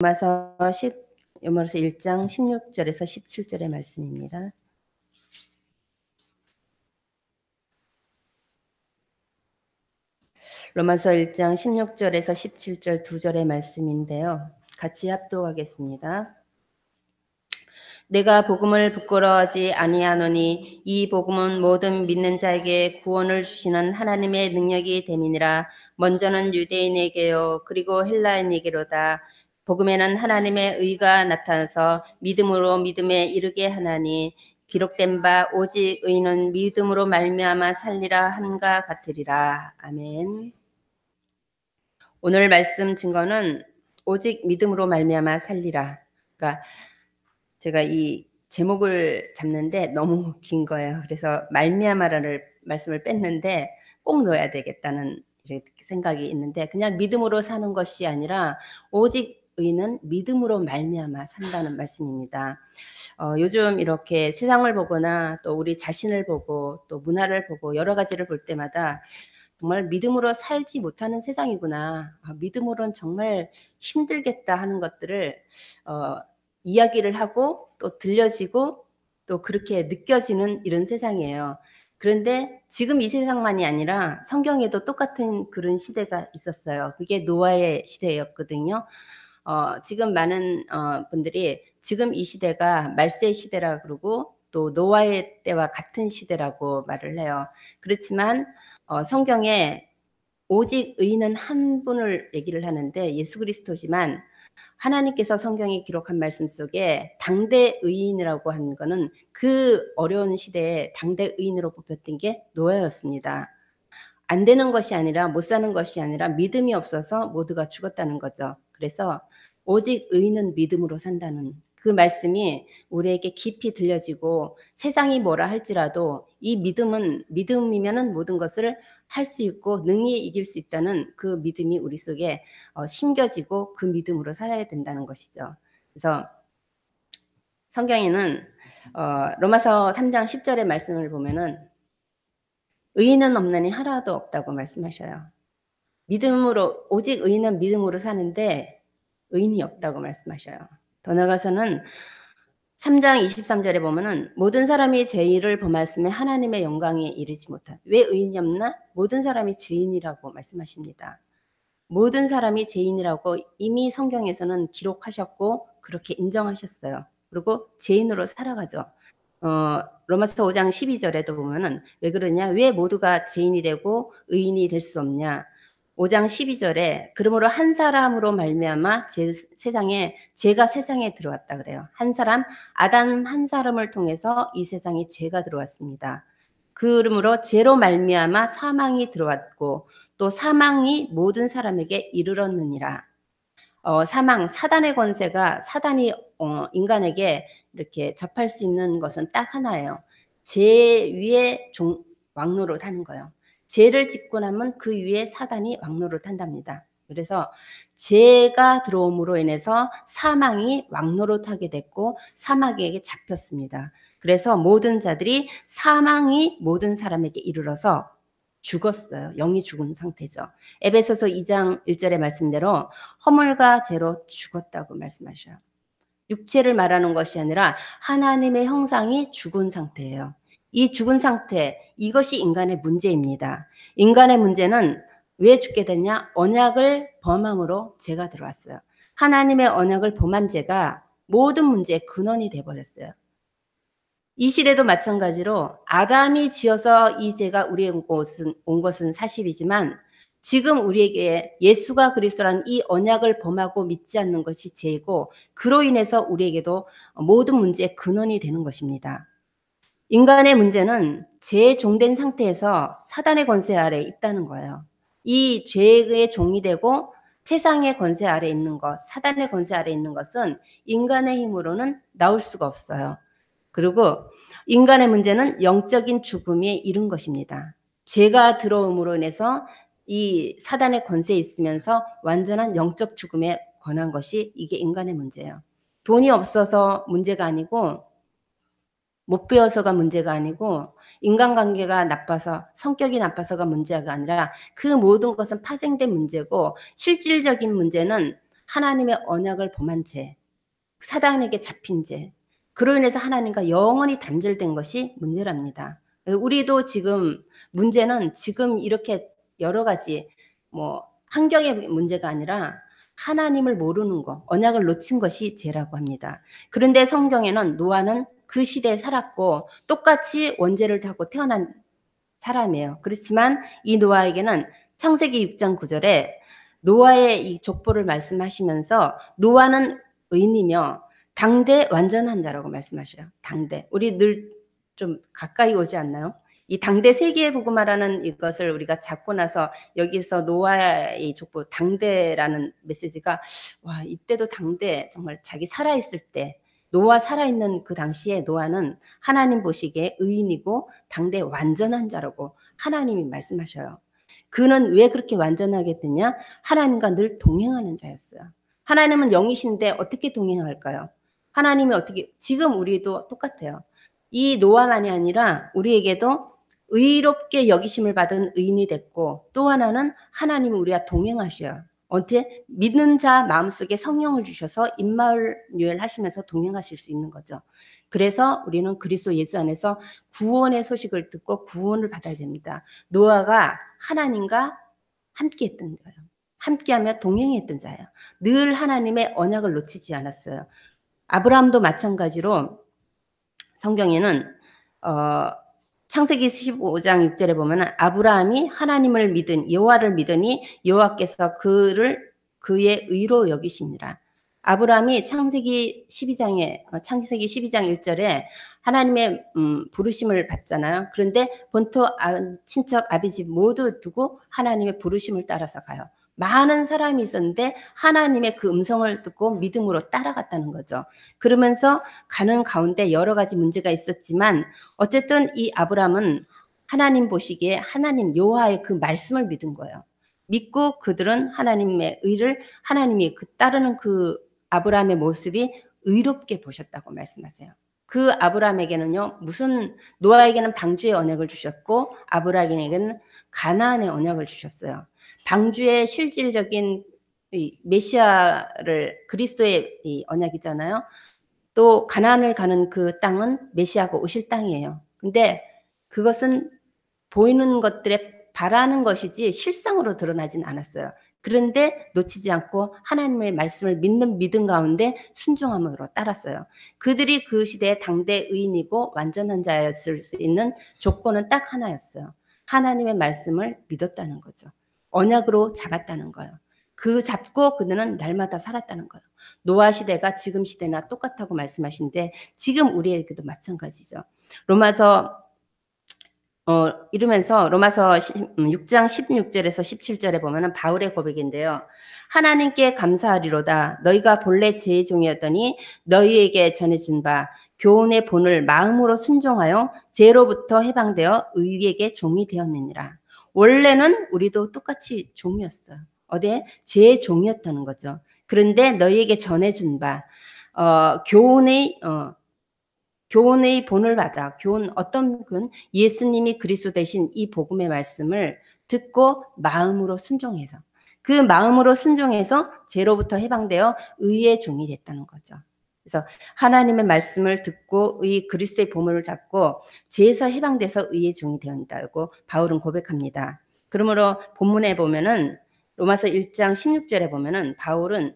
로마서 1장 16절에서 17절의 말씀입니다. 로마서 1장 16절에서 17절 두 절의 말씀인데요. 같이 합독하겠습니다. 내가 복음을 부끄러워하지 아니하노니 이 복음은 모든 믿는 자에게 구원을 주시는 하나님의 능력이 됨이니라. 먼저는 유대인에게요 그리고 헬라인에게로다. 복음에는 하나님의 의가 나타나서 믿음으로 믿음에 이르게 하나니 기록된 바 오직 의인은 믿음으로 말미암아 살리라 함과 같으리라. 아멘. 오늘 말씀 증거는 오직 믿음으로 말미암아 살리라. 그러니까 제가 이 제목을 잡는데 너무 긴 거예요. 그래서 말미암아라는 말씀을 뺐는데 꼭 넣어야 되겠다는 생각이 있는데, 그냥 믿음으로 사는 것이 아니라 오직 의인은 믿음으로 말미암아 산다는 말씀입니다. 요즘 이렇게 세상을 보거나 또 우리 자신을 보고 또 문화를 보고 여러 가지를 볼 때마다 정말 믿음으로 살지 못하는 세상이구나. 믿음으로는 정말 힘들겠다 하는 것들을 이야기를 하고 또 들려지고 또 그렇게 느껴지는 이런 세상이에요. 그런데 지금 이 세상만이 아니라 성경에도 똑같은 그런 시대가 있었어요. 그게 노아의 시대였거든요. 지금 많은 분들이 지금 이 시대가 말세 시대라 그러고 또 노아의 때와 같은 시대라고 말을 해요. 그렇지만 성경에 오직 의인은 한 분을 얘기를 하는데 예수 그리스도지만 하나님께서 성경에 기록한 말씀 속에 당대 의인이라고 한 거는 그 어려운 시대에 당대 의인으로 뽑혔던 게 노아였습니다. 안 되는 것이 아니라 못 사는 것이 아니라 믿음이 없어서 모두가 죽었다는 거죠. 그래서 오직 의인은 믿음으로 산다는 그 말씀이 우리에게 깊이 들려지고 세상이 뭐라 할지라도 이 믿음이면은 모든 것을 할 수 있고 능히 이길 수 있다는 그 믿음이 우리 속에 심겨지고 그 믿음으로 살아야 된다는 것이죠. 그래서 성경에는 로마서 3장 10절의 말씀을 보면은 의인은 없나니 하나도 없다고 말씀하셔요. 믿음으로 오직 의인은 믿음으로 사는데 의인이 없다고 말씀하셔요. 더 나아가서는 3장 23절에 보면은 모든 사람이 죄를 범하였음에 하나님의 영광에 이르지 못한. 왜 의인이 없나? 모든 사람이 죄인이라고 말씀하십니다. 모든 사람이 죄인이라고 이미 성경에서는 기록하셨고 그렇게 인정하셨어요. 그리고 죄인으로 살아가죠. 로마서 5장 12절에도 보면은 왜 그러냐? 왜 모두가 죄인이 되고 의인이 될 수 없냐? 5장 12절에 그러므로 한 사람으로 말미암아 세상에 죄가 세상에 들어왔다 그래요. 한 사람 아담 한 사람을 통해서 이 세상에 죄가 들어왔습니다. 그러므로 죄로 말미암아 사망이 들어왔고 또 사망이 모든 사람에게 이르렀느니라. 사망 사단의 권세가 사단이 인간에게 이렇게 접할 수 있는 것은 딱 하나예요. 죄 위에 왕노릇 하는 거예요. 죄를 짓고 나면 그 위에 사단이 왕노릇 한답니다. 그래서 죄가 들어옴으로 인해서 사망이 왕노릇하게 됐고 사마귀에게 잡혔습니다. 그래서 모든 자들이 사망이 모든 사람에게 이르러서 죽었어요. 영이 죽은 상태죠. 에베소서 2장 1절의 말씀대로 허물과 죄로 죽었다고 말씀하셔요. 육체를 말하는 것이 아니라 하나님의 형상이 죽은 상태예요. 이 죽은 상태, 이것이 인간의 문제입니다. 인간의 문제는 왜 죽게 됐냐? 언약을 범함으로 죄가 들어왔어요. 하나님의 언약을 범한 죄가 모든 문제의 근원이 돼버렸어요. 이 시대도 마찬가지로 아담이 지어서 이 죄가 우리에게 온 것은 사실이지만 지금 우리에게 예수가 그리스도라는 이 언약을 범하고 믿지 않는 것이 죄이고 그로 인해서 우리에게도 모든 문제의 근원이 되는 것입니다. 인간의 문제는 죄에 종된 상태에서 사단의 권세 아래에 있다는 거예요. 이 죄의 종이 되고 세상의 권세 아래에 있는 것, 사단의 권세 아래에 있는 것은 인간의 힘으로는 나올 수가 없어요. 그리고 인간의 문제는 영적인 죽음에 이른 것입니다. 죄가 들어옴으로 인해서 이 사단의 권세에 있으면서 완전한 영적 죽음에 권한 것이 이게 인간의 문제예요. 돈이 없어서 문제가 아니고 못 배워서가 문제가 아니고 인간관계가 나빠서 성격이 나빠서가 문제가 아니라 그 모든 것은 파생된 문제고 실질적인 문제는 하나님의 언약을 범한 죄, 사단에게 잡힌 죄, 그로 인해서 하나님과 영원히 단절된 것이 문제랍니다. 우리도 지금 문제는 지금 이렇게 여러 가지 환경의 문제가 아니라 하나님을 모르는 것, 언약을 놓친 것이 죄라고 합니다. 그런데 성경에는 노아는 그 시대에 살았고 똑같이 원죄를 타고 태어난 사람이에요. 그렇지만 이 노아에게는 창세기 6장 9절에 노아의 이 족보를 말씀하시면서 노아는 의인이며 당대 완전한 자라고 말씀하셔요. 당대. 우리 늘 좀 가까이 오지 않나요? 이 당대 세계의 복음화라는 이것을 우리가 잡고 나서 여기서 노아의 족보 당대라는 메시지가 와, 이때도 당대 정말 자기 살아있을 때 노아 살아있는 그 당시에 노아는 하나님 보시기에 의인이고 당대 완전한 자라고 하나님이 말씀하셔요. 그는 왜 그렇게 완전하게 됐냐? 하나님과 늘 동행하는 자였어요. 하나님은 영이신데 어떻게 동행할까요? 하나님이 어떻게, 지금 우리도 똑같아요. 이 노아만이 아니라 우리에게도 의롭게 여기심을 받은 의인이 됐고 또 하나는 하나님이 우리와 동행하셔요. 어떻게? 믿는 자 마음속에 성령을 주셔서 임마누엘 하시면서 동행하실 수 있는 거죠. 그래서 우리는 그리스도 예수 안에서 구원의 소식을 듣고 구원을 받아야 됩니다. 노아가 하나님과 함께 했던 거예요. 함께하며 동행했던 자예요. 늘 하나님의 언약을 놓치지 않았어요. 아브라함도 마찬가지로 성경에는 창세기 15장 6절에 보면 아브라함이 하나님을 믿은 여호와를 믿으니 여호와께서 그의 의로 여기십니다. 아브라함이 창세기 12장 1절에 하나님의 부르심을 받잖아요. 그런데 본토 친척 아비집 모두 두고 하나님의 부르심을 따라서 가요. 많은 사람이 있었는데 하나님의 그 음성을 듣고 믿음으로 따라갔다는 거죠. 그러면서 가는 가운데 여러 가지 문제가 있었지만 어쨌든 이 아브라함은 하나님 보시기에 하나님 여호와의 그 말씀을 믿은 거예요. 믿고 그들은 하나님의 의를 하나님이 따르는 그 아브라함의 모습이 의롭게 보셨다고 말씀하세요. 그 아브라함에게는요, 노아에게는 방주의 언약을 주셨고 아브라함에게는 가나안의 언약을 주셨어요. 방주의 실질적인 메시아를 그리스도의 언약이잖아요. 또 가나안을 가는 그 땅은 메시아가 오실 땅이에요. 근데 그것은 보이는 것들에 바라는 것이지 실상으로 드러나진 않았어요. 그런데 놓치지 않고 하나님의 말씀을 믿는 믿음 가운데 순종함으로 따랐어요. 그들이 그 시대의 당대 의인이고 완전한 자였을 수 있는 조건은 딱 하나였어요. 하나님의 말씀을 믿었다는 거죠. 언약으로 잡았다는 거예요. 그 잡고 그들은 날마다 살았다는 거예요. 노아 시대가 지금 시대나 똑같다고 말씀하신데 지금 우리에게도 마찬가지죠. 이러면서 로마서 6장 16절에서 17절에 보면은 바울의 고백인데요. 하나님께 감사하리로다. 너희가 본래 죄의 종이었더니 너희에게 전해진 바 교훈의 본을 마음으로 순종하여 죄로부터 해방되어 의에게 종이 되었느니라. 원래는 우리도 똑같이 종이었어요. 어디에? 죄의 종이었다는 거죠. 그런데 너희에게 전해진 바 교훈의 본을 받아. 교훈 어떤 건 예수님이 그리스도 되신 이 복음의 말씀을 듣고 마음으로 순종해서 그 마음으로 순종해서 죄로부터 해방되어 의의 종이 됐다는 거죠. 그래서 하나님의 말씀을 듣고 그리스도의 보물을 잡고 죄에서 해방돼서 의의 종이 되었다고 바울은 고백합니다. 그러므로 본문에 보면은 로마서 1장 16절에 보면은 바울은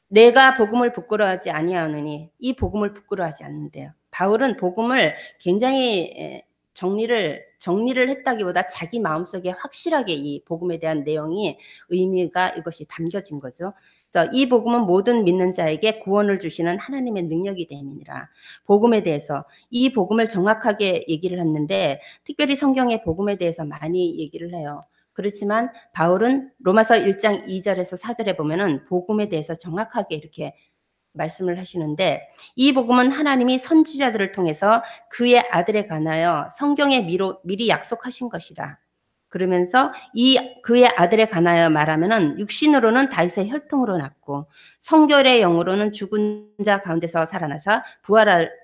내가 복음을 부끄러워하지 아니하노니 이 복음을 부끄러워하지 않는데요. 바울은 복음을 굉장히 정리를 했다기보다 자기 마음속에 확실하게 이 복음에 대한 내용이 의미가 이것이 담겨진 거죠. 그래서 이 복음은 모든 믿는 자에게 구원을 주시는 하나님의 능력이 됨이니라. 복음에 대해서 이 복음을 정확하게 얘기를 했는데 특별히 성경의 복음에 대해서 많이 얘기를 해요. 그렇지만 바울은 로마서 1장 2절에서 4절에 보면은 복음에 대해서 정확하게 이렇게 말씀을 하시는데 이 복음은 하나님이 선지자들을 통해서 그의 아들에 관하여 성경에 미리 약속하신 것이라. 그러면서 그의 아들에 관하여 말하면은 육신으로는 다윗의 혈통으로 났고 성결의 영으로는 죽은 자 가운데서 살아나사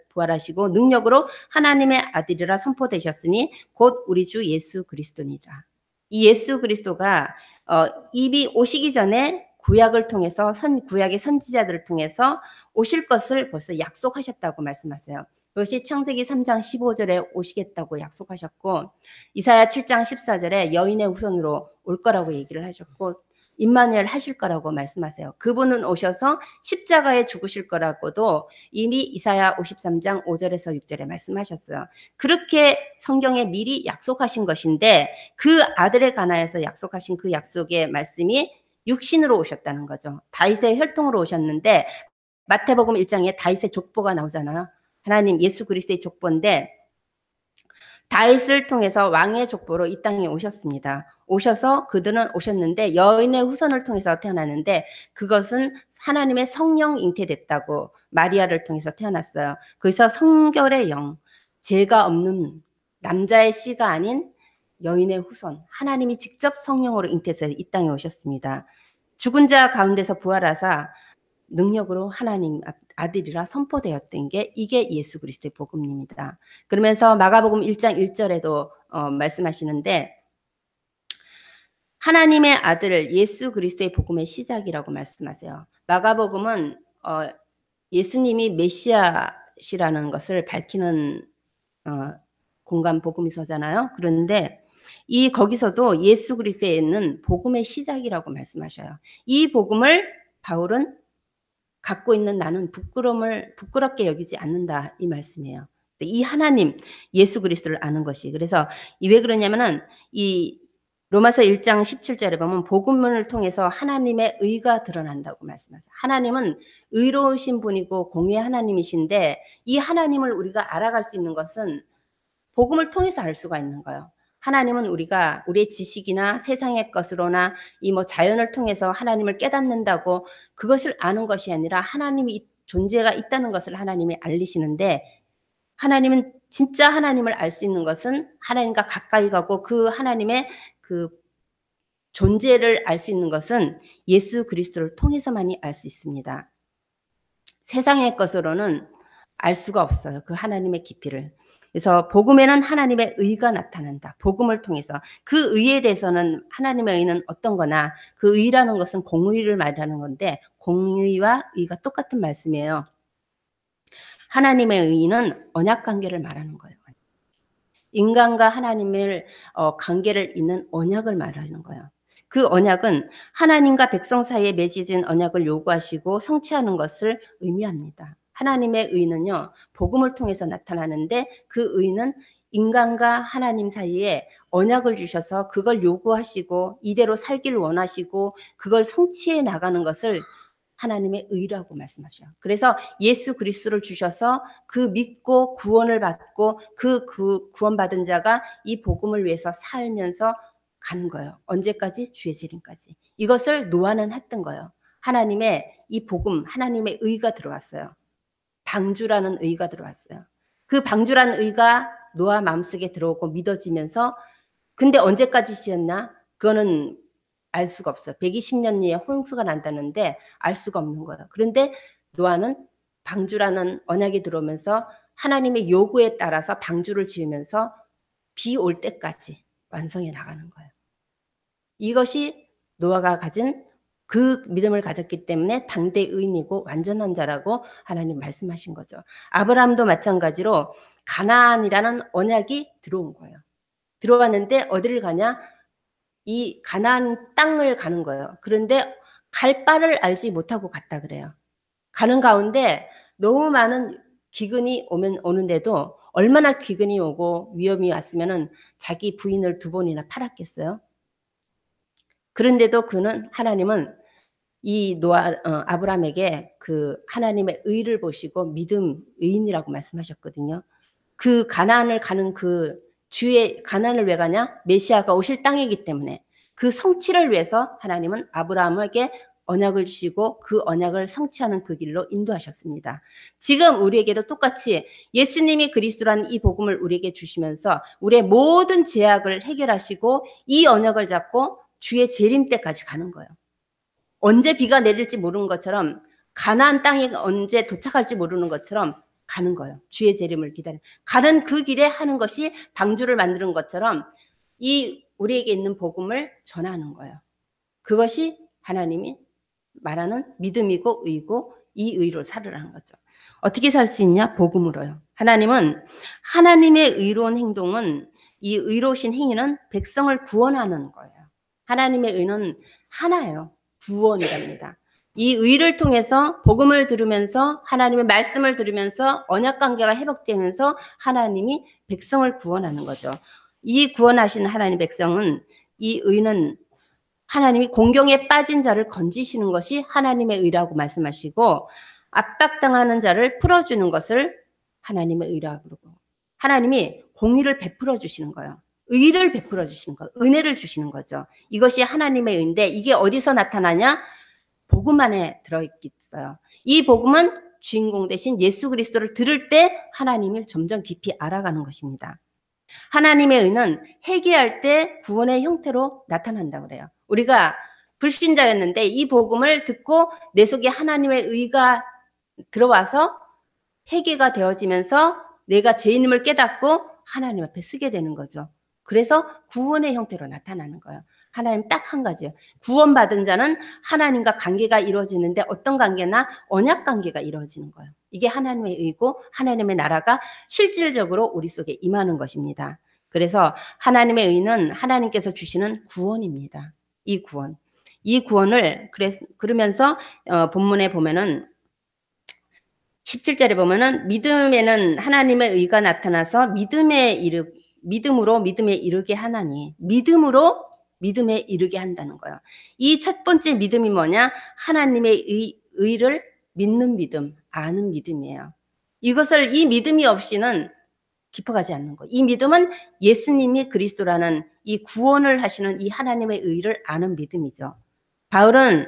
부활하시고 능력으로 하나님의 아들이라 선포되셨으니 곧 우리 주 예수 그리스도니라. 이 예수 그리스도가 이미 오시기 전에 구약을 통해서 구약의 선지자들을 통해서 오실 것을 벌써 약속하셨다고 말씀하세요. 그것이 창세기 3장 15절에 오시겠다고 약속하셨고, 이사야 7장 14절에 여인의 후손으로 올 거라고 얘기를 하셨고, 임마누엘 하실 거라고 말씀하세요. 그분은 오셔서 십자가에 죽으실 거라고도 이미 이사야 53장 5절에서 6절에 말씀하셨어요. 그렇게 성경에 미리 약속하신 것인데, 그 아들에 관하여서 약속하신 그 약속의 말씀이 육신으로 오셨다는 거죠. 다윗의 혈통으로 오셨는데, 마태복음 1장에 다윗의 족보가 나오잖아요. 하나님 예수 그리스도의 족보인데, 다윗을 통해서 왕의 족보로 이 땅에 오셨습니다. 오셔서 그들은 오셨는데 여인의 후손을 통해서 태어났는데, 그것은 하나님의 성령 잉태됐다고 마리아를 통해서 태어났어요. 그래서 성결의 영, 죄가 없는 남자의 씨가 아닌 여인의 후손, 하나님이 직접 성령으로 잉태해서 이 땅에 오셨습니다. 죽은 자 가운데서 부활하사 능력으로 하나님 아들이라 선포되었던 게 이게 예수 그리스도의 복음입니다. 그러면서 마가복음 1장 1절에도 말씀하시는데, 하나님의 아들 예수 그리스도의 복음의 시작이라고 말씀하세요. 마가복음은 예수님이 메시아시라는 것을 밝히는 공간 복음서잖아요. 그런데 거기서도 예수 그리스도에는 복음의 시작이라고 말씀하셔요. 이 복음을 바울은 갖고 있는 나는 부끄럽게 여기지 않는다, 이 말씀이에요. 이 하나님 예수 그리스도를 아는 것이. 그래서 왜 그러냐면은 이 로마서 1장 17절에 보면 복음을 통해서 하나님의 의가 드러난다고 말씀하세요. 하나님은 의로우신 분이고 공의의 하나님이신데, 이 하나님을 우리가 알아갈 수 있는 것은 복음을 통해서 알 수가 있는 거예요. 하나님은 우리가 우리의 지식이나 세상의 것으로나 자연을 통해서 하나님을 깨닫는다고 그것을 아는 것이 아니라 하나님이 존재가 있다는 것을 하나님이 알리시는데, 하나님은 진짜 하나님을 알 수 있는 것은 하나님과 가까이 가고 그 하나님의 그 존재를 알 수 있는 것은 예수 그리스도를 통해서만이 알 수 있습니다. 세상의 것으로는 알 수가 없어요, 그 하나님의 깊이를. 그래서 복음에는 하나님의 의가 나타난다. 복음을 통해서. 그 의에 대해서는 하나님의 의는 어떤 거나, 그 의라는 것은 공의를 말하는 건데 공의와 의가 똑같은 말씀이에요. 하나님의 의는 언약 관계를 말하는 거예요. 인간과 하나님의 관계를 잇는 언약을 말하는 거예요. 그 언약은 하나님과 백성 사이에 맺어진 언약을 요구하시고 성취하는 것을 의미합니다. 하나님의 의는요, 복음을 통해서 나타나는데, 그 의는 인간과 하나님 사이에 언약을 주셔서 그걸 요구하시고 이대로 살길 원하시고 그걸 성취해 나가는 것을 하나님의 의라고 말씀하셔요. 그래서 예수 그리스도를 주셔서 그 믿고 구원을 받고 그 구원받은 자가 이 복음을 위해서 살면서 가는 거예요. 언제까지? 주의 재림까지. 이것을 노아는 했던 거예요. 하나님의 이 복음, 하나님의 의가 들어왔어요. 방주라는 의가 들어왔어요. 그 방주라는 의가 노아 마음속에 들어오고 믿어지면서, 근데 언제까지 지었나? 그거는 알 수가 없어요. 120년 뒤에 홍수가 난다는데 알 수가 없는 거예요. 그런데 노아는 방주라는 언약이 들어오면서 하나님의 요구에 따라서 방주를 지으면서 비 올 때까지 완성해 나가는 거예요. 이것이 노아가 가진 그 믿음을 가졌기 때문에 당대 의인이고 완전한 자라고 하나님 말씀하신 거죠. 아브라함도 마찬가지로 가나안이라는 언약이 들어온 거예요. 들어왔는데 어디를 가냐? 이 가나안 땅을 가는 거예요. 그런데 갈 바를 알지 못하고 갔다 그래요. 가는 가운데 너무 많은 기근이 오는데도, 얼마나 기근이 오고 위험이 왔으면은 자기 부인을 2번이나 팔았겠어요. 그런데도 하나님은 이 아브라함에게 그 하나님의 의를 보시고 믿음 의인이라고 말씀하셨거든요. 그 가나안을 가는 가나안을 왜 가냐? 메시아가 오실 땅이기 때문에. 그 성취를 위해서 하나님은 아브라함에게 언약을 주시고 그 언약을 성취하는 그 길로 인도하셨습니다. 지금 우리에게도 똑같이 예수님이 그리스도라는 이 복음을 우리에게 주시면서 우리의 모든 죄악을 해결하시고 이 언약을 잡고 주의 재림 때까지 가는 거예요. 언제 비가 내릴지 모르는 것처럼, 가나안 땅에 언제 도착할지 모르는 것처럼 가는 거예요. 주의 재림을 기다려 가는 그 길에 하는 것이 방주를 만드는 것처럼 우리에게 있는 복음을 전하는 거예요. 그것이 하나님이 말하는 믿음이고 의고 이 의로 살으라는 거죠. 어떻게 살 수 있냐? 복음으로요. 하나님은 하나님의 의로운 행동은 이 의로우신 행위는 백성을 구원하는 거예요. 하나님의 의는 하나예요. 구원이랍니다. 이 의를 통해서 복음을 들으면서 하나님의 말씀을 들으면서 언약 관계가 회복되면서 하나님이 백성을 구원하는 거죠. 이 구원하신 하나님 백성은 이 의는 하나님이 공경에 빠진 자를 건지시는 것이 하나님의 의라고 말씀하시고 압박당하는 자를 풀어주는 것을 하나님의 의라고 그러고 하나님이 공의를 베풀어 주시는 거예요. 의를 베풀어 주시는 거, 은혜를 주시는 거죠. 이것이 하나님의 의인데 이게 어디서 나타나냐? 복음 안에 들어있어요. 이 복음은 주인공 대신 예수 그리스도를 들을 때 하나님을 점점 깊이 알아가는 것입니다. 하나님의 의는 회개할 때 구원의 형태로 나타난다고 그래요. 우리가 불신자였는데 이 복음을 듣고 내 속에 하나님의 의가 들어와서 회개가 되어지면서 내가 죄인임을 깨닫고 하나님 앞에 서게 되는 거죠. 그래서 구원의 형태로 나타나는 거예요. 하나님 딱 한 가지요. 구원받은 자는 하나님과 관계가 이루어지는데 어떤 관계나 언약 관계가 이루어지는 거예요. 이게 하나님의 의고 하나님의 나라가 실질적으로 우리 속에 임하는 것입니다. 그래서 하나님의 의는 하나님께서 주시는 구원입니다. 이 구원을 그러면서 본문에 보면은 17절에 보면은 믿음에는 하나님의 의가 나타나서 믿음으로 믿음에 이르게 하나니 믿음으로 믿음에 이르게 한다는 거예요. 이 첫 번째 믿음이 뭐냐? 하나님의 의를 믿는 믿음, 아는 믿음이에요. 이 믿음이 없이는 깊어가지 않는 거예요. 이 믿음은 예수님이 그리스도라는 이 구원을 하시는 이 하나님의 의를 아는 믿음이죠. 바울은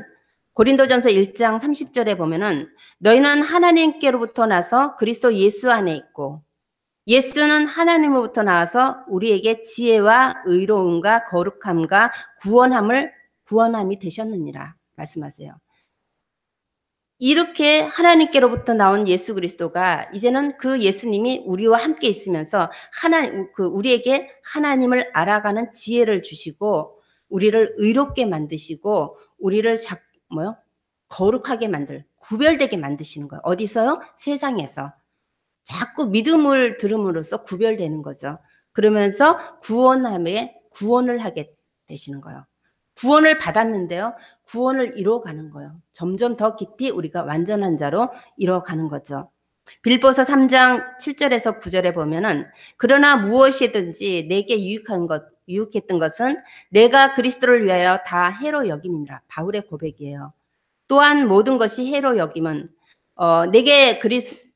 고린도전서 1장 30절에 보면은 너희는 하나님께로부터 나서 그리스도 예수 안에 있고 예수는 하나님으로부터 나와서 우리에게 지혜와 의로움과 거룩함과 구원함이 되셨느니라 말씀하세요. 이렇게 하나님께로부터 나온 예수 그리스도가 이제는 그 예수님이 우리와 함께 있으면서 우리에게 하나님을 알아가는 지혜를 주시고 우리를 의롭게 만드시고 우리를 거룩하게 구별되게 만드시는 거예요. 어디서요? 세상에서. 자꾸 믿음을 들음으로써 구별되는 거죠. 그러면서 구원을 하게 되시는 거예요. 구원을 받았는데요. 구원을 이뤄가는 거예요. 점점 더 깊이 우리가 완전한 자로 이뤄가는 거죠. 빌보서 3장 7절에서 9절에 보면은 그러나 무엇이든지 내게 유익했던 것은 내가 그리스도를 위하여 다 해로 여김이니라. 바울의 고백이에요. 또한 모든 것이 해로 여김은 내게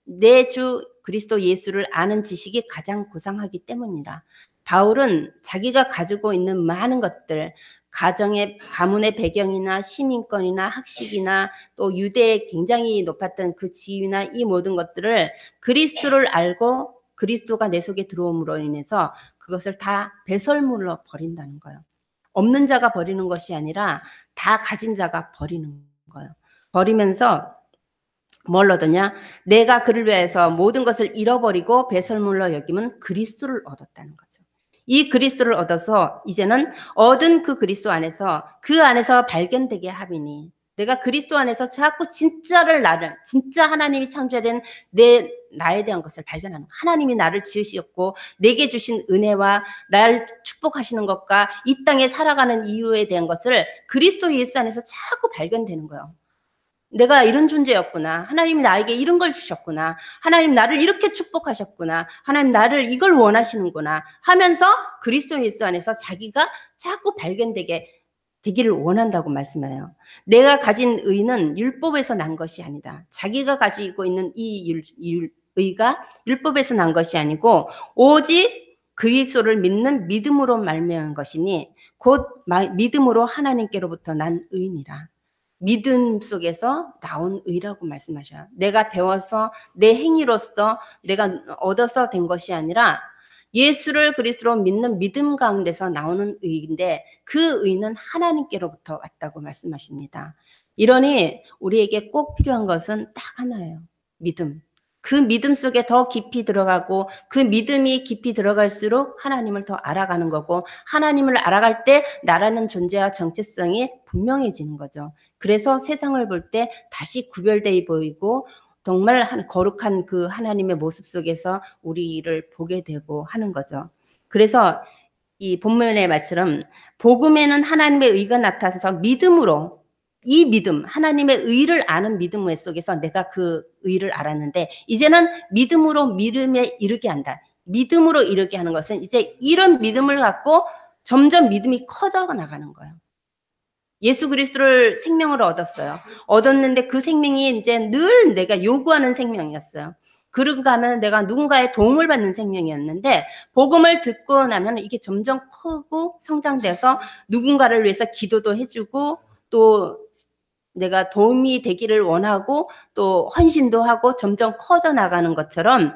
내 주 그리스도 예수를 아는 지식이 가장 고상하기 때문이라. 바울은 자기가 가지고 있는 많은 것들, 가문의 배경이나 시민권이나 학식이나 또 유대에 굉장히 높았던 그 지위나 이 모든 것들을 그리스도를 알고 그리스도가 내 속에 들어옴으로 인해서 그것을 다 배설물로 버린다는 거예요. 없는 자가 버리는 것이 아니라 다 가진 자가 버리는 거예요. 버리면서 뭘 얻었냐? 내가 그를 위해서 모든 것을 잃어버리고 배설물로 여기면 그리스도를 얻었다는 거죠. 이 그리스도를 얻어서 이제는 얻은 그 그리스도 안에서 그 안에서 발견되게 함이니 내가 그리스도 안에서 자꾸 진짜 하나님이 창조된 나에 대한 것을 발견하는 거예요. 하나님이 나를 지으셨고 내게 주신 은혜와 나를 축복하시는 것과 이 땅에 살아가는 이유에 대한 것을 그리스도 예수 안에서 자꾸 발견되는 거예요. 내가 이런 존재였구나. 하나님이 나에게 이런 걸 주셨구나. 하나님 나를 이렇게 축복하셨구나. 하나님 나를 이걸 원하시는구나 하면서 그리스도 예수 안에서 자기가 자꾸 되기를 원한다고 말씀해요. 내가 가진 의는 율법에서 난 것이 아니다. 자기가 가지고 있는 이 의가 율법에서 난 것이 아니고 오직 그리스도를 믿는 믿음으로 말미암은 것이니 곧 믿음으로 하나님께로부터 난 의니라. 믿음 속에서 나온 의라고 말씀하셔요. 내가 배워서 내 행위로서 내가 얻어서 된 것이 아니라 예수를 그리스도로 믿는 믿음 가운데서 나오는 의인데 그 의는 하나님께로부터 왔다고 말씀하십니다. 이러니 우리에게 꼭 필요한 것은 딱 하나예요. 믿음. 그 믿음 속에 더 깊이 들어가고 그 믿음이 깊이 들어갈수록 하나님을 더 알아가는 거고 하나님을 알아갈 때 나라는 존재와 정체성이 분명해지는 거죠. 그래서 세상을 볼 때 다시 구별되어 보이고 정말 거룩한 그 하나님의 모습 속에서 우리를 보게 되고 하는 거죠. 그래서 이 본문의 말처럼 복음에는 하나님의 의가 나타나서 믿음으로 이 믿음, 하나님의 의를 아는 믿음 속에서 내가 그 의를 알았는데 이제는 믿음으로 믿음에 이르게 한다. 믿음으로 이르게 하는 것은 이제 이런 믿음을 갖고 점점 믿음이 커져 나가는 거예요. 예수 그리스도를 생명으로 얻었어요. 얻었는데 그 생명이 이제 늘 내가 요구하는 생명이었어요. 그런가 하면 내가 누군가의 도움을 받는 생명이었는데 복음을 듣고 나면 이게 점점 크고 성장돼서 누군가를 위해서 기도도 해주고 또 내가 도움이 되기를 원하고 또 헌신도 하고 점점 커져 나가는 것처럼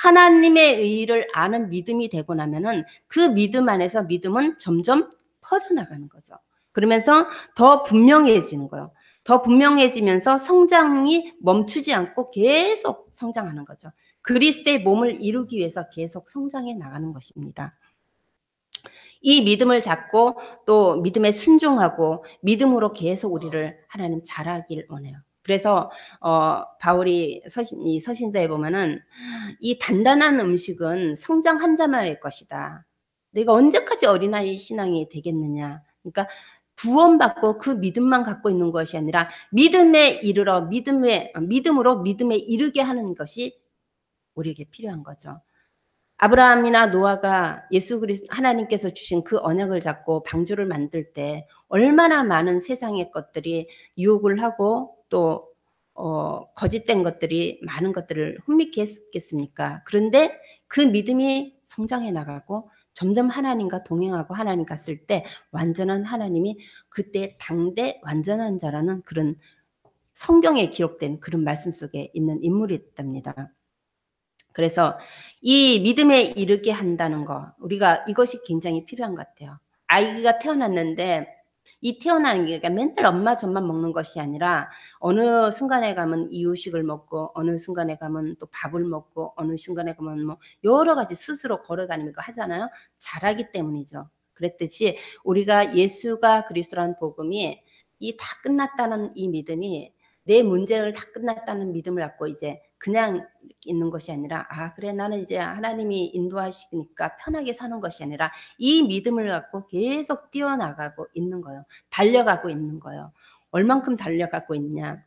하나님의 의를 아는 믿음이 되고 나면은 그 믿음 안에서 믿음은 점점 퍼져 나가는 거죠. 그러면서 더 분명해지는 거예요. 더 분명해지면서 성장이 멈추지 않고 계속 성장하는 거죠. 그리스도의 몸을 이루기 위해서 계속 성장해 나가는 것입니다. 이 믿음을 잡고 또 믿음에 순종하고 믿음으로 계속 우리를 하나님 잘하길 원해요. 그래서 바울이 이 서신자에 보면은 이 단단한 음식은 성장 한 자마의 것이다. 내가 언제까지 어린아이 신앙이 되겠느냐. 그러니까 구원받고 그 믿음만 갖고 있는 것이 아니라 믿음에 이르러 믿음으로 믿음에 이르게 하는 것이 우리에게 필요한 거죠. 아브라함이나 노아가 예수 그리스도 하나님께서 주신 그 언약을 잡고 방주를 만들 때 얼마나 많은 세상의 것들이 유혹을 하고 또 거짓된 것들이 많은 것들을 혼미케 했겠습니까? 그런데 그 믿음이 성장해 나가고 점점 하나님과 동행하고 하나님 갔을 때 완전한 하나님이 그때 당대 완전한 자라는 그런 성경에 기록된 그런 말씀 속에 있는 인물이 있답니다. 그래서 이 믿음에 이르게 한다는 거, 우리가 이것이 굉장히 필요한 것 같아요. 아이가 태어났는데 이 태어나는 게 맨날 엄마 젖만 먹는 것이 아니라 어느 순간에 가면 이유식을 먹고 어느 순간에 가면 또 밥을 먹고 어느 순간에 가면 뭐 여러 가지 스스로 걸어다니면서 하잖아요. 자라기 때문이죠. 그랬듯이 우리가 예수가 그리스도라는 복음이 이 다 끝났다는 이 믿음이 내 문제를 다 끝났다는 믿음을 갖고 이제 그냥 있는 것이 아니라 그래 나는 이제 하나님이 인도하시니까 편하게 사는 것이 아니라 이 믿음을 갖고 계속 뛰어나가고 있는 거예요. 달려가고 있는 거예요. 얼만큼 달려가고 있냐.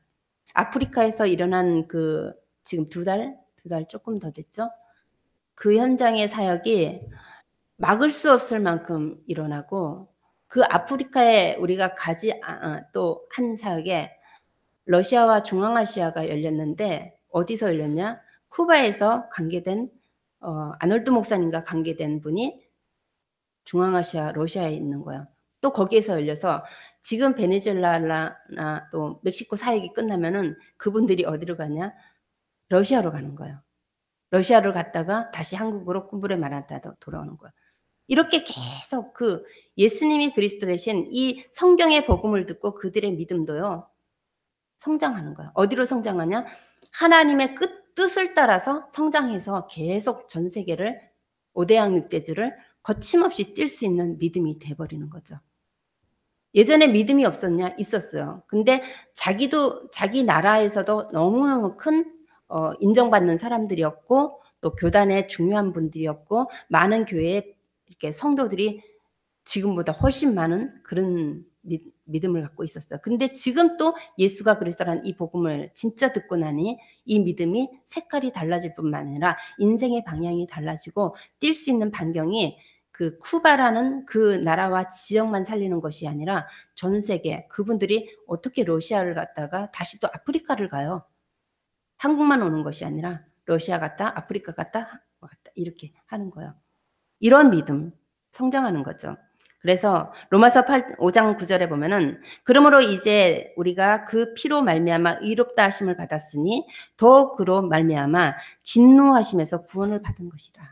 아프리카에서 일어난 그 지금 두 달 조금 더 됐죠. 그 현장의 사역이 막을 수 없을 만큼 일어나고 그 아프리카에 우리가 가지 또 한 사역에 러시아와 중앙아시아가 열렸는데 어디서 열렸냐? 쿠바에서 관계된 아놀드 목사님과 관계된 분이 중앙아시아 러시아에 있는 거예요. 또 거기에서 열려서 지금 베네수엘라나 또 멕시코 사역이 끝나면은 그분들이 어디로 가냐? 러시아로 가는 거예요. 러시아로 갔다가 다시 한국으로 꾸부레 마라타 돌아오는 거예요. 이렇게 계속 그 예수님이 그리스도 대신 이 성경의 복음을 듣고 그들의 믿음도요. 성장하는 거야. 어디로 성장하냐? 하나님의 뜻을 따라서 성장해서 계속 전 세계를 5대양 6대주를 거침없이 뛸 수 있는 믿음이 돼버리는 거죠. 예전에 믿음이 없었냐? 있었어요. 근데 자기 나라에서도 너무너무 큰 인정받는 사람들이었고 또 교단의 중요한 분들이었고 많은 교회에 이렇게 성도들이 지금보다 훨씬 많은 그런 믿음을 갖고 있었어요. 근데 지금 또 예수가 그리스도라는 이 복음을 진짜 듣고 나니 이 믿음이 색깔이 달라질 뿐만 아니라 인생의 방향이 달라지고 뛸 수 있는 반경이 그 쿠바라는 그 나라와 지역만 살리는 것이 아니라 전 세계 그분들이 어떻게 러시아를 갔다가 다시 또 아프리카를 가요. 한국만 오는 것이 아니라 러시아 갔다 아프리카 갔다 이렇게 하는 거예요. 이런 믿음 성장하는 거죠. 그래서 로마서 5장 9절에 보면은 그러므로 이제 우리가 그 피로 말미암아 의롭다 하심을 받았으니 더 그로 말미암아 진노하심에서 구원을 받은 것이라.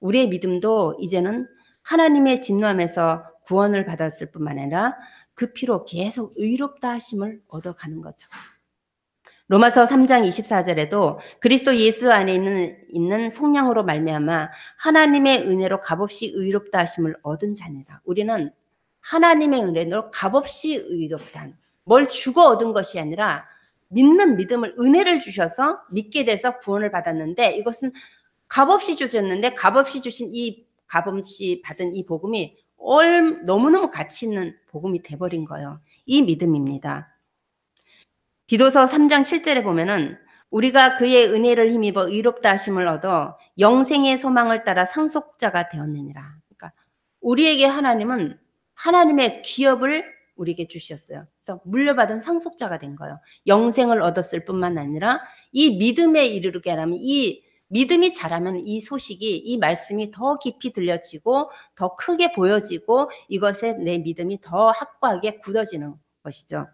우리의 믿음도 이제는 하나님의 진노함에서 구원을 받았을 뿐만 아니라 그 피로 계속 의롭다 하심을 얻어가는 거죠. 로마서 3장 24절에도 그리스도 예수 안에 있는 성령으로 말미암아 하나님의 은혜로 값없이 의롭다 하심을 얻은 자니라. 우리는 하나님의 은혜로 값없이 의롭다. 뭘 주고 얻은 것이 아니라 믿는 믿음을 은혜를 주셔서 믿게 돼서 구원을 받았는데, 이것은 값없이 주셨는데 값없이 주신 이 값없이 받은 이 복음이 너무너무 가치 있는 복음이 돼버린 거예요. 이 믿음입니다. 디도서 3장 7절에 보면은 우리가 그의 은혜를 힘입어 의롭다 하심을 얻어 영생의 소망을 따라 상속자가 되었느니라. 그러니까 우리에게 하나님은 하나님의 기업을 우리에게 주셨어요. 그래서 물려받은 상속자가 된 거예요. 영생을 얻었을 뿐만 아니라 이 믿음에 이르게 하려면, 이 믿음이 자라면 이 소식이, 이 말씀이 더 깊이 들려지고 더 크게 보여지고 이것에 내 믿음이 더 확고하게 굳어지는 것이죠.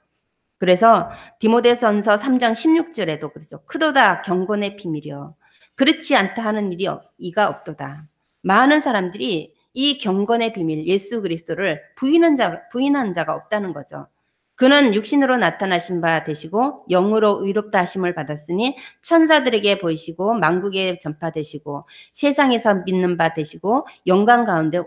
그래서 디모데전서 3장 16절에도 그러죠. 크도다 경건의 비밀이여 그렇지 않다 하는 일이 이가 없도다. 많은 사람들이 이 경건의 비밀 예수 그리스도를 부인한 자가 없다는 거죠. 그는 육신으로 나타나신 바 되시고 영으로 의롭다 하심을 받았으니 천사들에게 보이시고 만국에 전파되시고 세상에서 믿는 바 되시고 영광 가운데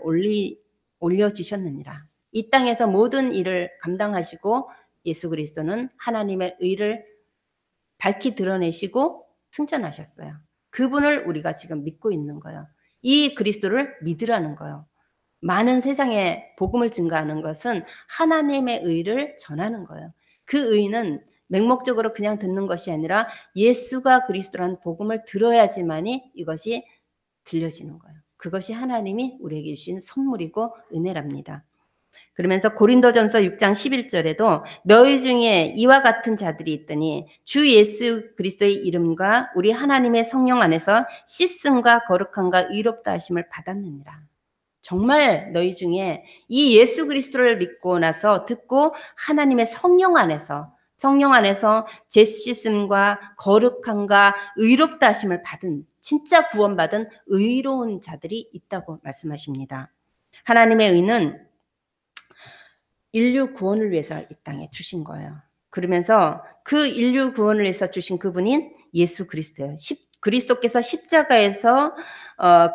올려지셨느니라. 이 땅에서 모든 일을 감당하시고 예수 그리스도는 하나님의 의를 밝히 드러내시고 승천하셨어요. 그분을 우리가 지금 믿고 있는 거예요. 이 그리스도를 믿으라는 거예요. 많은 세상에 복음을 증거하는 것은 하나님의 의를 전하는 거예요. 그 의는 맹목적으로 그냥 듣는 것이 아니라 예수가 그리스도라는 복음을 들어야지만이 이것이 들려지는 거예요. 그것이 하나님이 우리에게 주신 선물이고 은혜랍니다. 그러면서 고린도전서 6장 11절에도 너희 중에 이와 같은 자들이 있더니 주 예수 그리스도의 이름과 우리 하나님의 성령 안에서 씻음과 거룩함과 의롭다 하심을 받았느니라. 정말 너희 중에 이 예수 그리스도를 믿고 나서 듣고 하나님의 성령 안에서 죄 씻음과 거룩함과 의롭다 하심을 받은, 진짜 구원받은 의로운 자들이 있다고 말씀하십니다. 하나님의 의는 인류 구원을 위해서 이 땅에 주신 거예요. 그러면서 그 인류 구원을 위해서 주신 그분인 예수 그리스도예요. 그리스도께서 십자가에서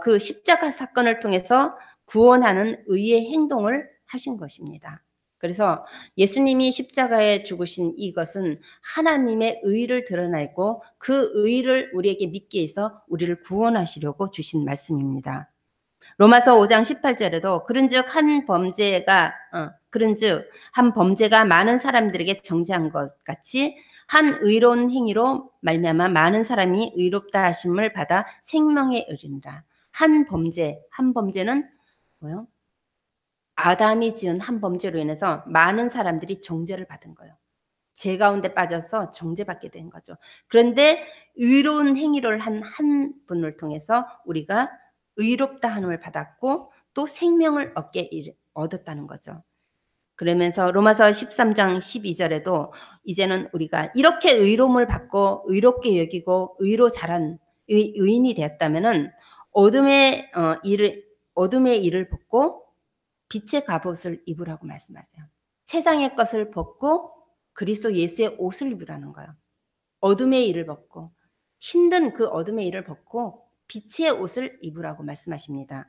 그 십자가 사건을 통해서 구원하는 의의 행동을 하신 것입니다. 그래서 예수님이 십자가에 죽으신 이것은 하나님의 의를 드러내고 그 의를 우리에게 믿게 해서 우리를 구원하시려고 주신 말씀입니다. 로마서 5장 18절에도 그런즉 한 범죄가 많은 사람들에게 정죄한 것 같이 한 의로운 행위로 말미암아 많은 사람이 의롭다 하심을 받아 생명에 이르니라. 한 범죄는 뭐요? 아담이 지은 한 범죄로 인해서 많은 사람들이 정죄를 받은 거예요. 죄 가운데 빠져서 정죄받게 된 거죠. 그런데 의로운 행위를 한 분을 통해서 우리가 의롭다 함을 받았고 또 생명을 얻었다는 거죠. 그러면서 로마서 13장 12절에도 이제는 우리가 이렇게 의로움을 받고 의롭게 여기고 의로 자란 의인이 되었다면은 어둠의 일을 벗고 빛의 갑옷을 입으라고 말씀하세요. 세상의 것을 벗고 그리스도 예수의 옷을 입으라는 거예요. 어둠의 일을 벗고, 힘든 그 어둠의 일을 벗고 빛의 옷을 입으라고 말씀하십니다.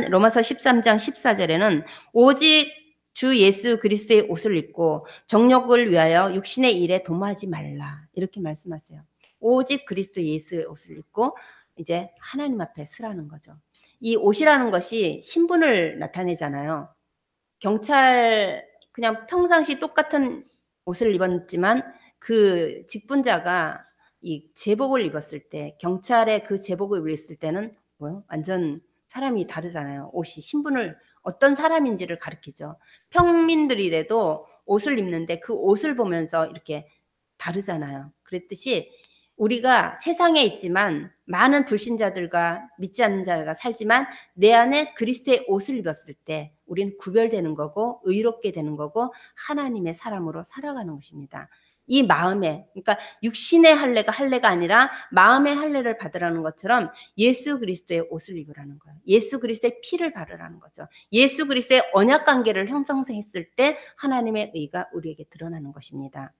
로마서 13장 14절에는 오직 주 예수 그리스도의 옷을 입고 정욕을 위하여 육신의 일에 도모하지 말라 이렇게 말씀하세요. 오직 그리스도 예수의 옷을 입고 이제 하나님 앞에 서라는 거죠. 이 옷이라는 것이 신분을 나타내잖아요. 경찰 그냥 평상시 똑같은 옷을 입었지만 그 직분자가 이 제복을 입었을 때, 경찰의 그 제복을 입었을 때는 완전 사람이 다르잖아요. 옷이 신분을 어떤 사람인지를 가리키죠. 평민들이라도 옷을 입는데 그 옷을 보면서 이렇게 다르잖아요. 그랬듯이 우리가 세상에 있지만 많은 불신자들과 믿지 않는 자가 살지만 내 안에 그리스도의 옷을 입었을 때 우리는 구별되는 거고 의롭게 되는 거고 하나님의 사람으로 살아가는 것입니다. 이 마음에, 그러니까 육신의 할례가 아니라 마음의 할례를 받으라는 것처럼 예수 그리스도의 옷을 입으라는 거예요. 예수 그리스도의 피를 바르라는 거죠. 예수 그리스도의 언약 관계를 형성했을 때 하나님의 의가 우리에게 드러나는 것입니다.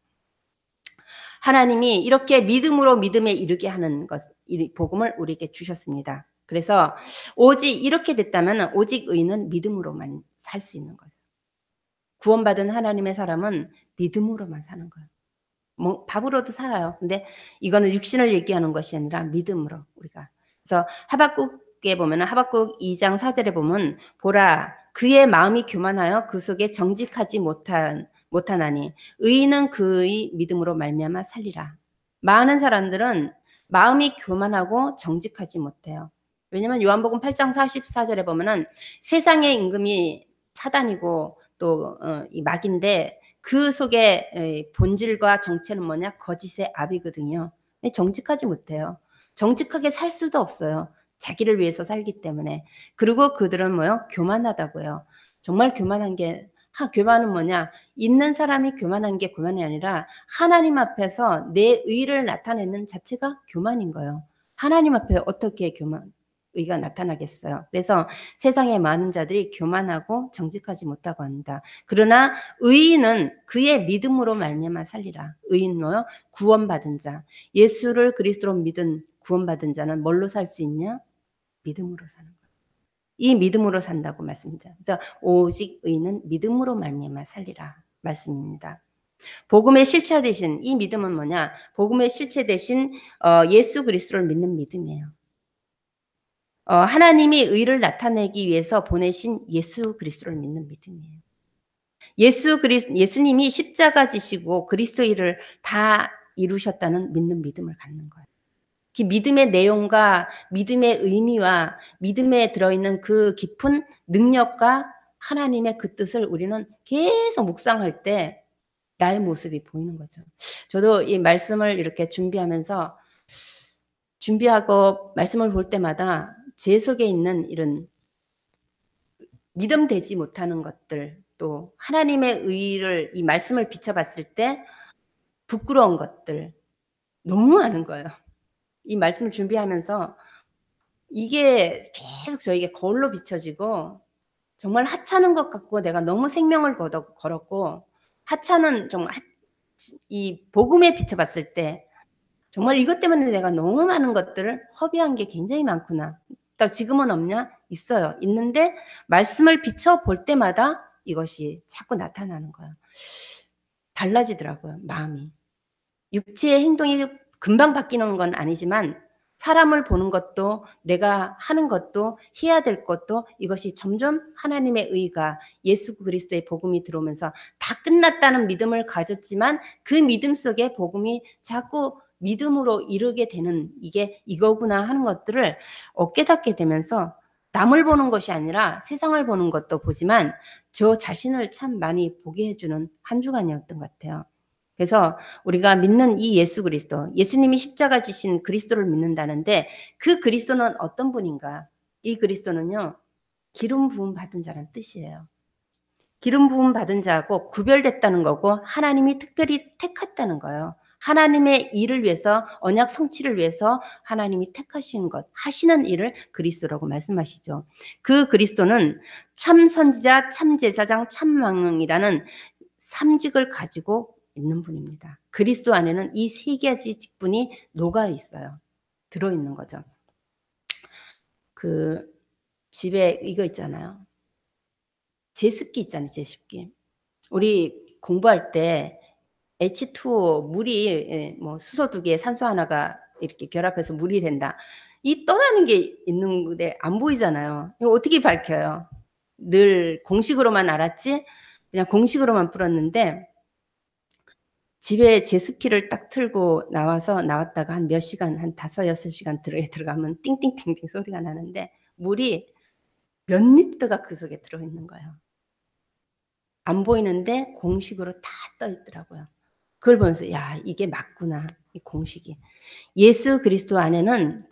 하나님이 이렇게 믿음으로 믿음에 이르게 하는 것, 이 복음을 우리에게 주셨습니다. 그래서 오직 이렇게 됐다면 오직 의인은 믿음으로만 살 수 있는 거예요. 구원받은 하나님의 사람은 믿음으로만 사는 거예요. 뭐 밥으로도 살아요. 근데 이거는 육신을 얘기하는 것이 아니라 믿음으로 우리가. 그래서 하박국에 보면은 하박국 2장 4절에 보면 보라 그의 마음이 교만하여 그 속에 정직하지 못하나니 의인은 그의 믿음으로 말미암아 살리라. 많은 사람들은 마음이 교만하고 정직하지 못해요. 왜냐면 요한복음 8장 44절에 보면은 세상의 임금이 사단이고 또 이 마귀인데 그 속에 본질과 정체는 뭐냐? 거짓의 압이거든요. 정직하지 못해요. 정직하게 살 수도 없어요. 자기를 위해서 살기 때문에. 그리고 그들은 뭐요? 교만하다고요. 정말 교만한 게 교만은 뭐냐? 있는 사람이 교만한 게 교만이 아니라 하나님 앞에서 내 의를 나타내는 자체가 교만인 거예요. 하나님 앞에 어떻게 의가 나타나겠어요. 그래서 세상에 많은 자들이 교만하고 정직하지 못하고 한다. 그러나 의인은 그의 믿음으로 말미암아 살리라. 의인로요 구원받은 자. 예수를 그리스도로 믿은 구원받은 자는 뭘로 살 수 있냐? 믿음으로 사는 거예요. 이 믿음으로 산다고 말씀입니다. 그래서 오직 의인은 믿음으로 말미암아 살리라 말씀입니다. 복음의 실체 대신 이 믿음은 뭐냐? 복음의 실체 대신 예수 그리스도를 믿는 믿음이에요. 하나님이 의를 나타내기 위해서 보내신 예수 그리스도를 믿는 믿음이에요. 예수님이 십자가 지시고 그리스도의 일을 다 이루셨다는 믿는 믿음을 갖는 거예요. 그 믿음의 내용과 믿음의 의미와 믿음에 들어있는 그 깊은 능력과 하나님의 그 뜻을 우리는 계속 묵상할 때 나의 모습이 보이는 거죠. 저도 이 말씀을 이렇게 준비하고 말씀을 볼 때마다 제 속에 있는 이런 믿음되지 못하는 것들, 또 하나님의 의를 이 말씀을 비춰봤을 때 부끄러운 것들 너무 많은 거예요. 이 말씀을 준비하면서 이게 계속 저에게 거울로 비춰지고 정말 하찮은 것 같고 내가 너무 생명을 걸었고 하찮은 정말 이 복음에 비춰봤을 때 정말 이것 때문에 내가 너무 많은 것들을 허비한 게 굉장히 많구나. 지금은 없냐? 있어요. 있는데 말씀을 비춰볼 때마다 이것이 자꾸 나타나는 거예요. 달라지더라고요. 마음이. 육체의 행동이 금방 바뀌는 건 아니지만 사람을 보는 것도 내가 하는 것도 해야 될 것도 이것이 점점 하나님의 의가 예수 그리스도의 복음이 들어오면서 다 끝났다는 믿음을 가졌지만 그 믿음 속에 복음이 자꾸 믿음으로 이르게 되는 이게 이거구나 하는 것들을 깨닫게 되면서 남을 보는 것이 아니라 세상을 보는 것도 보지만 저 자신을 참 많이 보게 해주는 한 주간이었던 것 같아요. 그래서 우리가 믿는 이 예수 그리스도, 예수님이 십자가 지신 그리스도를 믿는다는데 그 그리스도는 어떤 분인가? 이 그리스도는요. 기름 부음 받은 자라는 뜻이에요. 기름 부음 받은 자하고 구별됐다는 거고 하나님이 특별히 택했다는 거예요. 하나님의 일을 위해서 언약 성취를 위해서 하나님이 택하신 것, 하시는 일을 그리스도라고 말씀하시죠. 그 그리스도는 참 선지자, 참 제사장, 참 왕이라는 삼직을 가지고 있는 분입니다. 그리스도 안에는 이 세 가지 직분이 녹아 있어요. 들어 있는 거죠. 그 집에 이거 있잖아요. 제습기 있잖아요. 제습기. 우리 공부할 때 H2O 물이 뭐 수소 2개 산소 하나가 이렇게 결합해서 물이 된다. 이 떠나는 게 있는데 안 보이잖아요. 이거 어떻게 밝혀요? 늘 공식으로만 알았지 그냥 공식으로만 풀었는데 집에 제습기를 딱 틀고 나왔다가 한 몇 시간, 한 5-6시간 들어가면 띵띵띵띵 소리가 나는데 물이 몇 리터가 그 속에 들어있는 거예요. 안 보이는데 공식으로 다 떠 있더라고요. 그걸 보면서 야 이게 맞구나 이 공식이. 예수 그리스도 안에는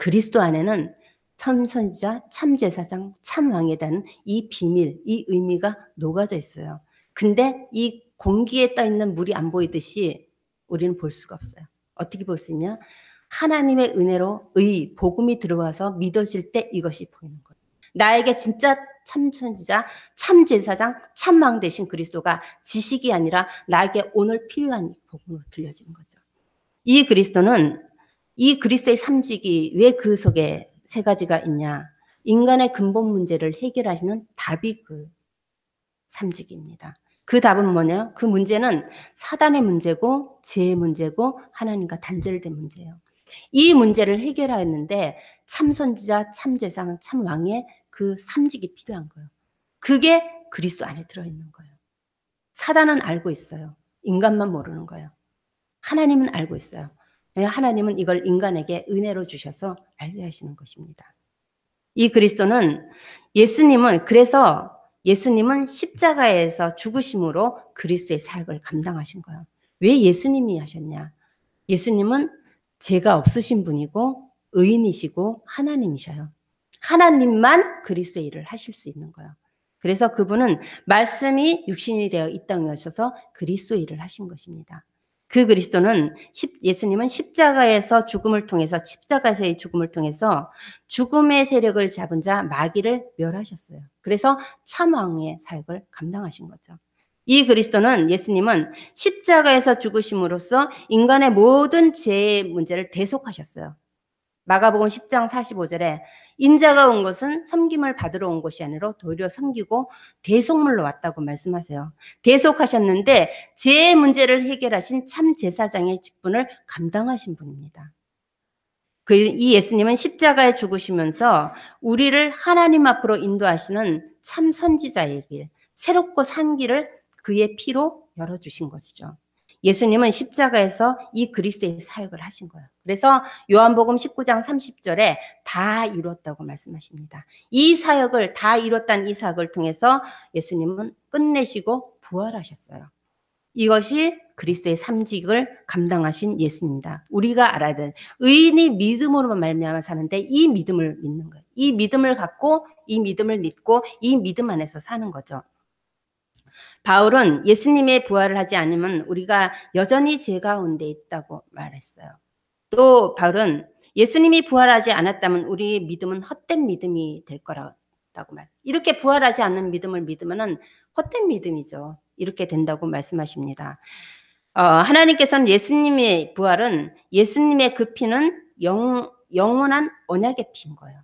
참 선지자, 참 제사장, 참 왕이라는 이 비밀, 이 의미가 녹아져 있어요. 근데 이 공기에 떠 있는 물이 안 보이듯이 우리는 볼 수가 없어요. 어떻게 볼 수 있냐? 하나님의 은혜로 복음이 들어와서 믿어질 때 이것이 보이는 거예요. 나에게 진짜 참 선지자, 참 제사장, 참 왕 되신 그리스도가 지식이 아니라 나에게 오늘 필요한 복음으로 들려지는 거죠. 이 그리스도는 이 그리스도의 삼직이 왜 그 속에 세 가지가 있냐? 인간의 근본 문제를 해결하시는 답이 그 삼직입니다. 그 답은 뭐냐? 그 문제는 사단의 문제고 죄의 문제고 하나님과 단절된 문제예요. 이 문제를 해결하였는데 참 선지자, 참 제사장, 참 왕의 그 삼직이 필요한 거예요. 그게 그리스도 안에 들어있는 거예요. 사단은 알고 있어요. 인간만 모르는 거예요. 하나님은 알고 있어요. 하나님은 이걸 인간에게 은혜로 주셔서 알게 하시는 것입니다. 이 그리스도는 예수님은 그래서 예수님은 십자가에서 죽으심으로 그리스도의 사역을 감당하신 거예요. 왜 예수님이 하셨냐? 예수님은 죄가 없으신 분이고 의인이시고 하나님이셔요. 하나님만 그리스도의 일을 하실 수 있는 거예요. 그래서 그분은 말씀이 육신이 되어 이 땅에 오셔서 그리스도의 일을 하신 것입니다. 그 그리스도는 예수님은 십자가에서 죽음을 통해서 십자가에서의 죽음을 통해서 죽음의 세력을 잡은 자 마귀를 멸하셨어요. 그래서 참왕의 사역을 감당하신 거죠. 이 그리스도는 예수님은 십자가에서 죽으심으로써 인간의 모든 죄의 문제를 대속하셨어요. 마가복음 10장 45절에 인자가 온 것은 섬김을 받으러 온 것이 아니라 도리어 섬기고 대속물로 왔다고 말씀하세요. 대속하셨는데 죄의 문제를 해결하신 참 제사장의 직분을 감당하신 분입니다. 이 예수님은 십자가에 죽으시면서 우리를 하나님 앞으로 인도하시는 참 선지자의 길, 새롭고 산 길을 그의 피로 열어주신 것이죠. 예수님은 십자가에서 이 그리스도의 사역을 하신 거예요. 그래서 요한복음 19장 30절에 다 이뤘다고 말씀하십니다. 이 사역을 다 이뤘다는 이 사역을 통해서 예수님은 끝내시고 부활하셨어요. 이것이 그리스도의 삼직을 감당하신 예수입니다. 우리가 알아야 될 의인이 믿음으로만 말미암아 사는데 이 믿음을 믿는 거예요. 이 믿음을 갖고 이 믿음을 믿고 이 믿음 안에서 사는 거죠. 바울은 예수님의 부활을 하지 않으면 우리가 여전히 죄 가운데 있다고 말했어요. 또 바울은 예수님이 부활하지 않았다면 우리의 믿음은 헛된 믿음이 될 거라고 말해요. 이렇게 부활하지 않는 믿음을 믿으면 헛된 믿음이죠. 이렇게 된다고 말씀하십니다. 하나님께서는 예수님의 부활은 예수님의 그 피는 영원한 언약의 피인 거예요.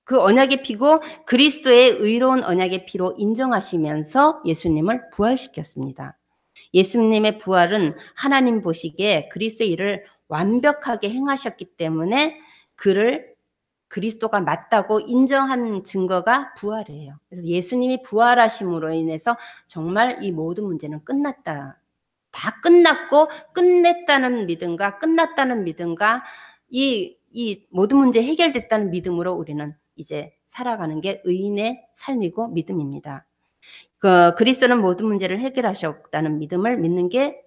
그 언약의 피고 그리스도의 의로운 언약의 피로 인정하시면서 예수님을 부활시켰습니다. 예수님의 부활은 하나님 보시기에 그리스도의 일을 완벽하게 행하셨기 때문에 그를 그리스도가 맞다고 인정한 증거가 부활이에요. 그래서 예수님이 부활하심으로 인해서 정말 이 모든 문제는 끝났다. 다 끝났고 끝냈다는 믿음과 끝났다는 믿음과 이 모든 문제 해결됐다는 믿음으로 우리는 이제 살아가는 게 의인의 삶이고 믿음입니다. 그리스도는 모든 문제를 해결하셨다는 믿음을 믿는 게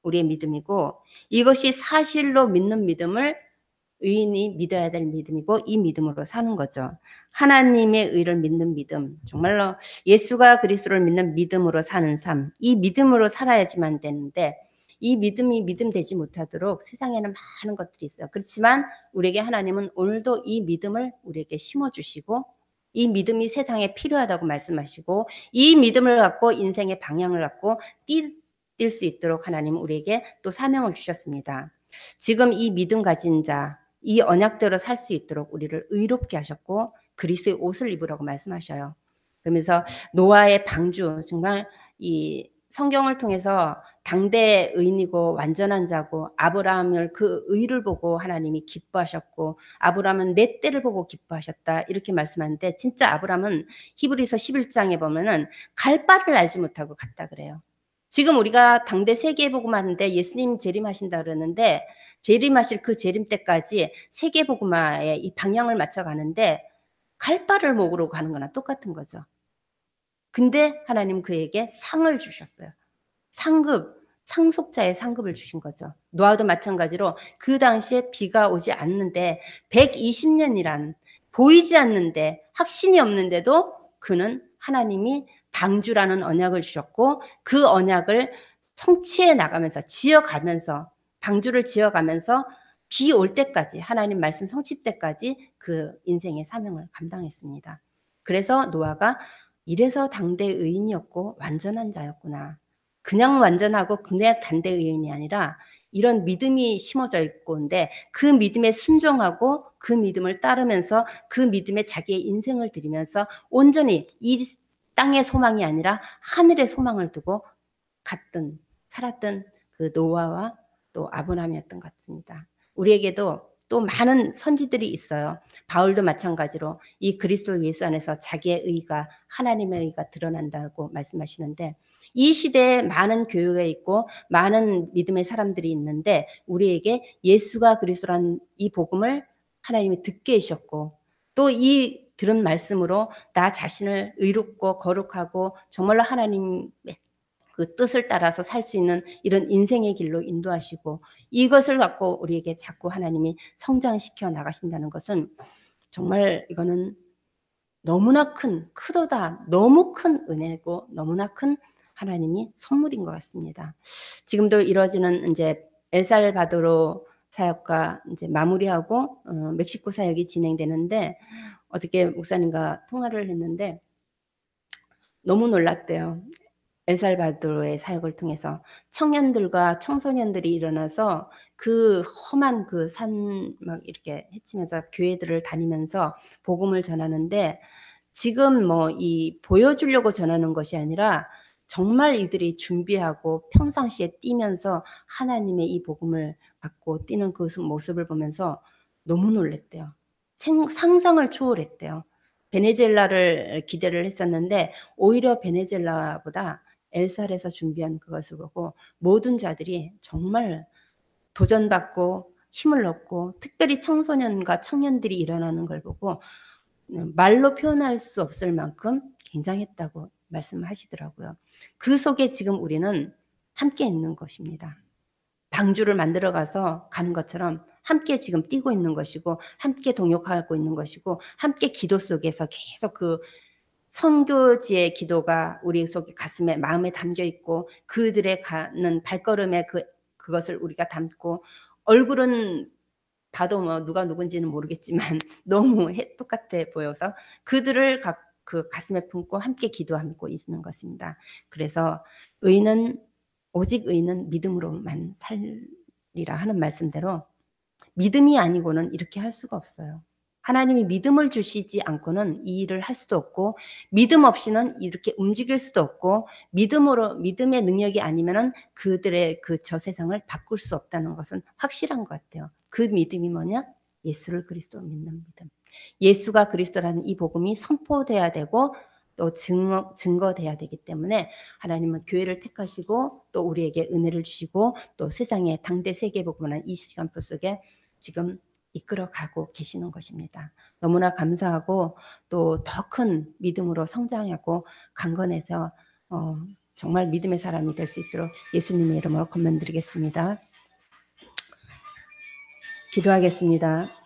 우리의 믿음이고 이것이 사실로 믿는 믿음을 의인이 믿어야 될 믿음이고 이 믿음으로 사는 거죠. 하나님의 의를 믿는 믿음, 정말로 예수가 그리스도를 믿는 믿음으로 사는 삶, 이 믿음으로 살아야지만 되는데 이 믿음이 믿음 되지 못하도록 세상에는 많은 것들이 있어요. 그렇지만 우리에게 하나님은 오늘도 이 믿음을 우리에게 심어주시고 이 믿음이 세상에 필요하다고 말씀하시고 이 믿음을 갖고 인생의 방향을 갖고 뛸 수 있도록 하나님은 우리에게 또 사명을 주셨습니다. 지금 이 믿음 가진 자, 이 언약대로 살 수 있도록 우리를 의롭게 하셨고 그리스도의 옷을 입으라고 말씀하셔요. 그러면서 노아의 방주, 정말 이 성경을 통해서 당대 의인이고 완전한 자고 아브라함을 그 의를 보고 하나님이 기뻐하셨고 아브라함은 내 때를 보고 기뻐하셨다 이렇게 말씀하는데 진짜 아브라함은 히브리서 11장에 보면은 갈 바를 알지 못하고 갔다 그래요. 지금 우리가 당대 세계복음 하는데 예수님 재림하신다 그러는데 재림하실 그 재림 때까지 세계복음화의 이 방향을 맞춰가는데 갈 바를 모르고 가는 거나 똑같은 거죠. 근데 하나님 그에게 상을 주셨어요. 상속자의 상급을 주신 거죠. 노아도 마찬가지로 그 당시에 비가 오지 않는데 120년이란 보이지 않는데 확신이 없는데도 그는 하나님이 방주라는 언약을 주셨고 그 언약을 성취해 나가면서 지어가면서 방주를 지어가면서 비 올 때까지 하나님 말씀 성취 때까지 그 인생의 사명을 감당했습니다. 그래서 노아가 이래서 당대 의인이었고 완전한 자였구나. 그냥 완전하고 그냥 단대 의인이 아니라 이런 믿음이 심어져 있고인데 그 믿음에 순종하고 그 믿음을 따르면서 그 믿음에 자기의 인생을 드리면서 온전히 이 땅의 소망이 아니라 하늘의 소망을 두고 갔던 살았던 그 노아와 또 아브라함이었던 것 같습니다. 우리에게도 또 많은 선지들이 있어요. 바울도 마찬가지로 이 그리스도 예수 안에서 자기의 의가 하나님의 의가 드러난다고 말씀하시는데 이 시대에 많은 교회가 있고 많은 믿음의 사람들이 있는데 우리에게 예수가 그리스도라는 이 복음을 하나님이 듣게 해주셨고 또 이 들은 말씀으로 나 자신을 의롭고 거룩하고 정말로 하나님의 그 뜻을 따라서 살 수 있는 이런 인생의 길로 인도하시고 이것을 갖고 우리에게 자꾸 하나님이 성장시켜 나가신다는 것은 정말 이거는 너무나 크도다 너무 큰 은혜고 너무나 큰 하나님이 선물인 것 같습니다. 지금도 이루어지는 이제 엘살바도르 사역과 이제 마무리하고 멕시코 사역이 진행되는데 어저께 목사님과 통화를 했는데 너무 놀랐대요. 엘살바도르의 사역을 통해서 청년들과 청소년들이 일어나서 그 험한 그 산 막 이렇게 헤치면서 교회들을 다니면서 복음을 전하는데 지금 뭐 이 보여주려고 전하는 것이 아니라 정말 이들이 준비하고 평상시에 뛰면서 하나님의 이 복음을 받고 뛰는 그 모습을 보면서 너무 놀랐대요. 상상을 초월했대요. 베네수엘라를 기대를 했었는데 오히려 베네수엘라보다 엘살에서 준비한 그것을 보고 모든 자들이 정말 도전받고 힘을 얻고 특별히 청소년과 청년들이 일어나는 걸 보고 말로 표현할 수 없을 만큼 굉장했다고 말씀하시더라고요. 그 속에 지금 우리는 함께 있는 것입니다. 방주를 만들어 가서 가는 것처럼 함께 지금 뛰고 있는 것이고 함께 동역하고 있는 것이고 함께 기도 속에서 계속 그 선교지의 기도가 우리 속 가슴에 마음에 담겨 있고 그들의 가는 발걸음에 그것을 우리가 담고 얼굴은 봐도 뭐 누가 누군지는 모르겠지만 너무 똑같아 보여서 그들을 그 가슴에 품고 함께 기도하고 있는 것입니다. 그래서 오직 의인은 믿음으로만 살리라 하는 말씀대로 믿음이 아니고는 이렇게 할 수가 없어요. 하나님이 믿음을 주시지 않고는 이 일을 할 수도 없고 믿음 없이는 이렇게 움직일 수도 없고 믿음의 능력이 아니면은 그들의 저 세상을 바꿀 수 없다는 것은 확실한 것 같아요. 그 믿음이 뭐냐? 예수를 그리스도 믿는 믿음. 예수가 그리스도라는 이 복음이 선포돼야 되고 또 증거돼야 되기 때문에 하나님은 교회를 택하시고 또 우리에게 은혜를 주시고 또 세상의 당대 세계복음을 이 시간표 속에 지금 이끌어가고 계시는 것입니다. 너무나 감사하고 또 더 큰 믿음으로 성장하고 강건해서 정말 믿음의 사람이 될 수 있도록 예수님의 이름으로 권면드리겠습니다. 기도하겠습니다.